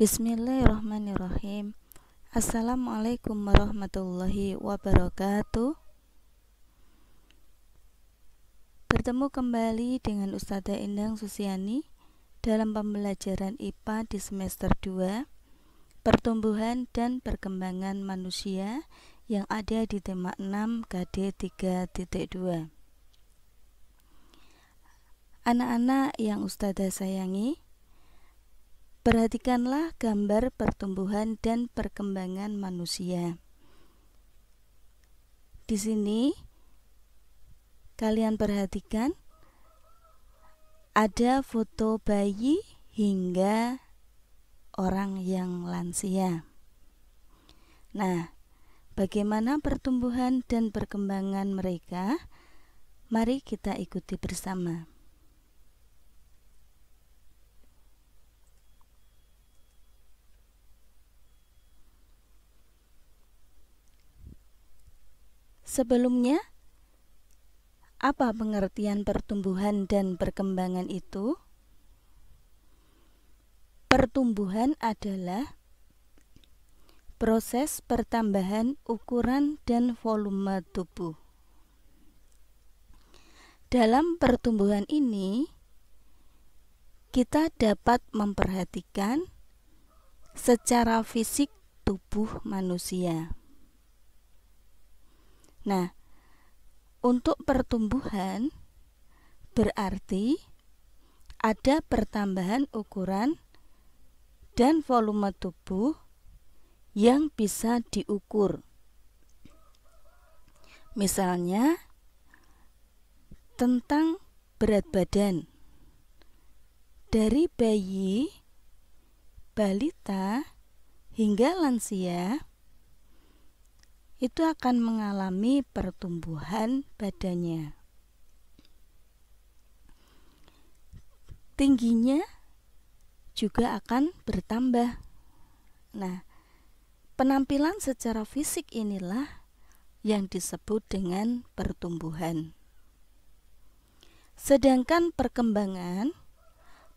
Bismillahirrahmanirrahim. Assalamualaikum warahmatullahi wabarakatuh. Bertemu kembali dengan Ustazah Endang Susiani dalam pembelajaran IPA di semester 2, Pertumbuhan dan Perkembangan Manusia, yang ada di tema 6 KD 3.2. Anak-anak yang Ustazah sayangi, perhatikanlah gambar pertumbuhan dan perkembangan manusia. Di sini kalian perhatikan ada foto bayi hingga orang yang lansia. Nah, bagaimana pertumbuhan dan perkembangan mereka? Mari kita ikuti bersama. Sebelumnya, apa pengertian pertumbuhan dan perkembangan itu? Pertumbuhan adalah proses pertambahan ukuran dan volume tubuh. Dalam pertumbuhan ini, kita dapat memperhatikan secara fisik tubuh manusia. Nah, untuk pertumbuhan berarti ada pertambahan ukuran dan volume tubuh yang bisa diukur. Misalnya, tentang berat badan. Dari bayi, balita, hingga lansia, itu akan mengalami pertumbuhan badannya. Tingginya juga akan bertambah. Nah, penampilan secara fisik inilah yang disebut dengan pertumbuhan. Sedangkan perkembangan,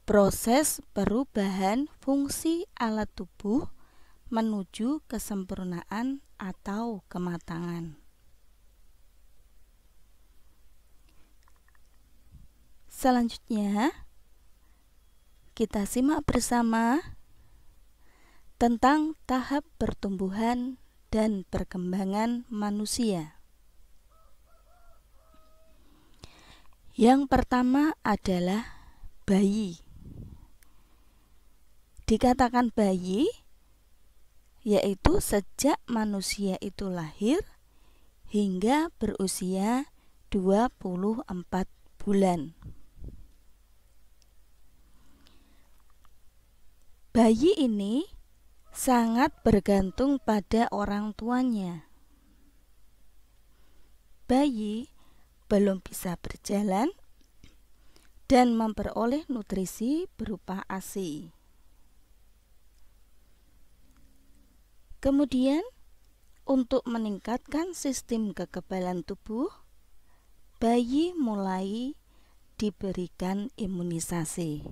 proses perubahan fungsi alat tubuh menuju kesempurnaan atau kematangan. Selanjutnya, kita simak bersama tentang tahap pertumbuhan dan perkembangan manusia. Yang pertama adalah bayi. Dikatakan bayi yaitu sejak manusia itu lahir hingga berusia 24 bulan. Bayi ini sangat bergantung pada orang tuanya. Bayi belum bisa berjalan dan memperoleh nutrisi berupa ASI. Kemudian, untuk meningkatkan sistem kekebalan tubuh, bayi mulai diberikan imunisasi.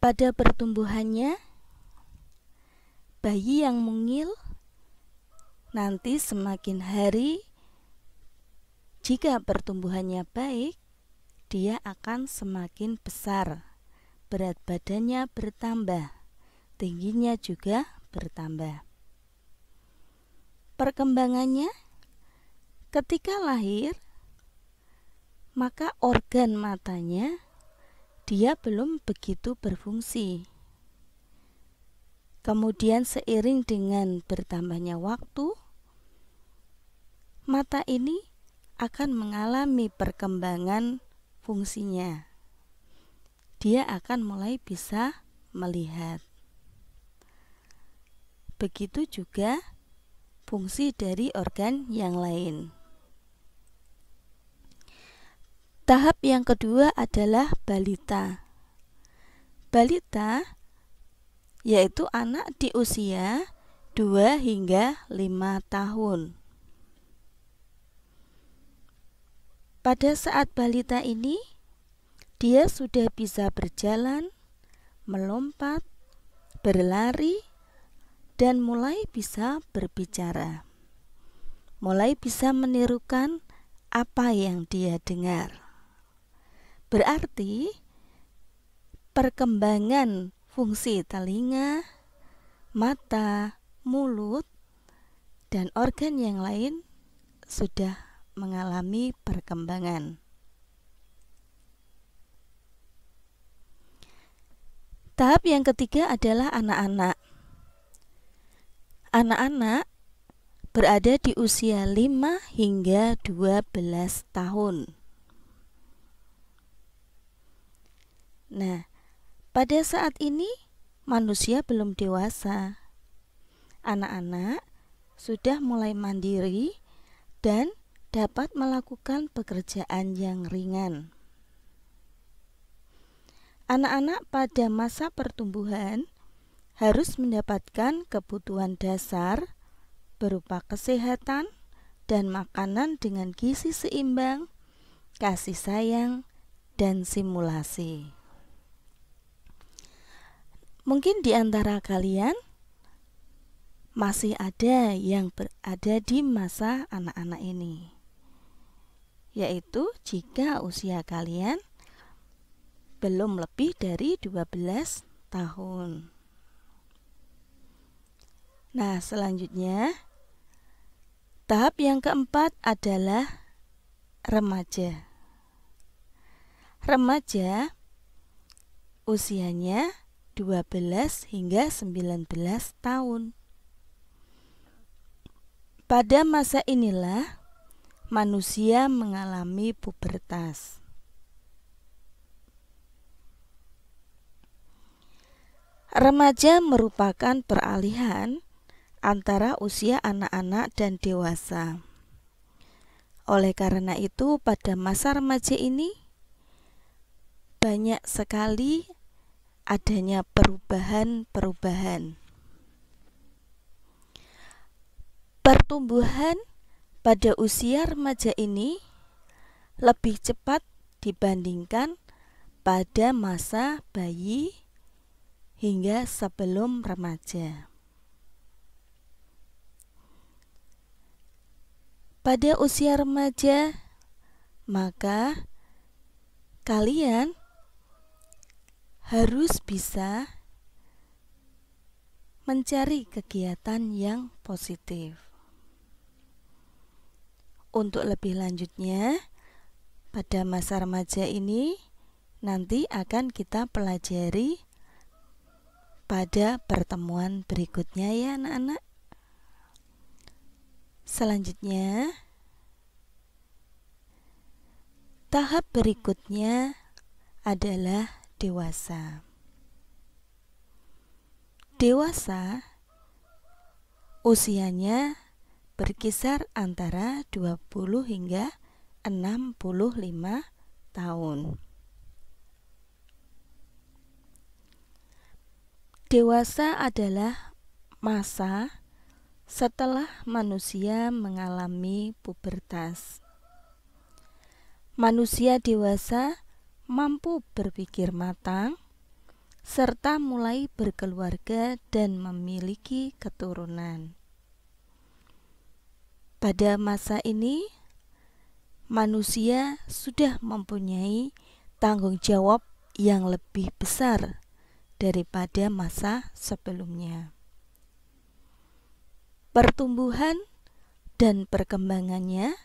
Pada pertumbuhannya, bayi yang mungil nanti semakin hari, jika pertumbuhannya baik, dia akan semakin besar, berat badannya bertambah, tingginya juga bertambah. Perkembangannya, ketika lahir, maka organ matanya dia belum begitu berfungsi. Kemudian seiring dengan bertambahnya waktu, mata ini akan mengalami perkembangan fungsinya. Dia akan mulai bisa melihat. Begitu juga fungsi dari organ yang lain. Tahap yang kedua adalah balita. Balita yaitu anak di usia 2 hingga 5 tahun. Pada saat balita ini, dia sudah bisa berjalan, melompat, berlari, dan mulai bisa berbicara. Mulai bisa menirukan apa yang dia dengar. Berarti perkembangan fungsi telinga, mata, mulut, dan organ yang lain sudah mengalami perkembangan. Tahap yang ketiga adalah anak-anak. Anak-anak berada di usia 5 hingga 12 tahun. Nah, pada saat ini manusia belum dewasa. Anak-anak sudah mulai mandiri dan dapat melakukan pekerjaan yang ringan. Anak-anak pada masa pertumbuhan harus mendapatkan kebutuhan dasar berupa kesehatan dan makanan dengan gizi seimbang, kasih sayang, dan stimulasi. Mungkin di antara kalian masih ada yang berada di masa anak-anak ini, yaitu jika usia kalian belum lebih dari 12 tahun. Nah, selanjutnya tahap yang keempat adalah remaja. Remaja usianya 12 hingga 19 tahun. Pada masa inilah manusia mengalami pubertas. Remaja merupakan peralihan antara usia anak-anak dan dewasa. Oleh karena itu, pada masa remaja ini banyak sekali adanya perubahan-perubahan. Pertumbuhan pada usia remaja ini lebih cepat dibandingkan pada masa bayi hingga sebelum remaja. Pada usia remaja, maka kalian harus bisa mencari kegiatan yang positif. Untuk lebih lanjutnya, pada masa remaja ini nanti akan kita pelajari pada pertemuan berikutnya ya anak-anak. Selanjutnya, tahap berikutnya adalah dewasa. Dewasa usianya berkisar antara 20 hingga 65 tahun. Dewasa adalah masa setelah manusia mengalami pubertas. Manusia dewasa mampu berpikir matang serta mulai berkeluarga dan memiliki keturunan. Pada masa ini, manusia sudah mempunyai tanggung jawab yang lebih besar daripada masa sebelumnya. Pertumbuhan dan perkembangannya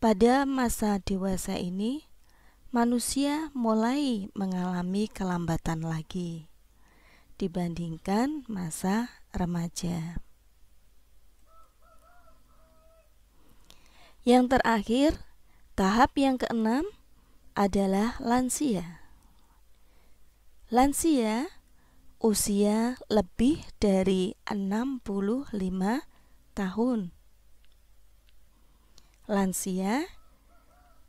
pada masa dewasa ini, manusia mulai mengalami kelambatan lagi dibandingkan masa remaja. Yang terakhir, tahap yang keenam adalah lansia. Lansia usia lebih dari 65 tahun. Lansia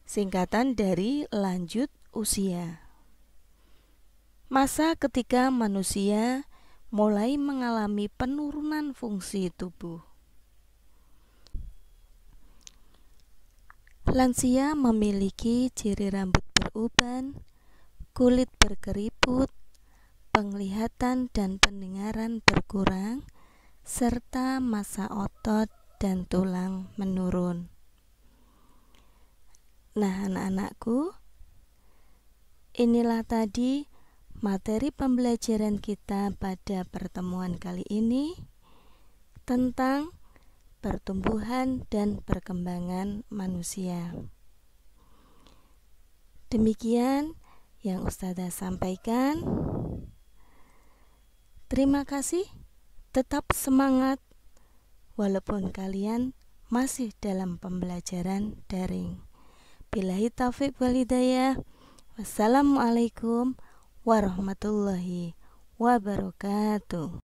singkatan dari lanjut usia. Masa ketika manusia mulai mengalami penurunan fungsi tubuh. Lansia memiliki ciri rambut beruban, kulit berkeriput, penglihatan dan pendengaran berkurang, serta massa otot dan tulang menurun. Nah, anak-anakku, inilah tadi materi pembelajaran kita pada pertemuan kali ini tentang pertumbuhan dan perkembangan manusia. Demikian yang Ustazah sampaikan. Terima kasih, tetap semangat walaupun kalian masih dalam pembelajaran daring. Billahi taufiq wal hidayah. Wassalamualaikum warahmatullahi wabarakatuh.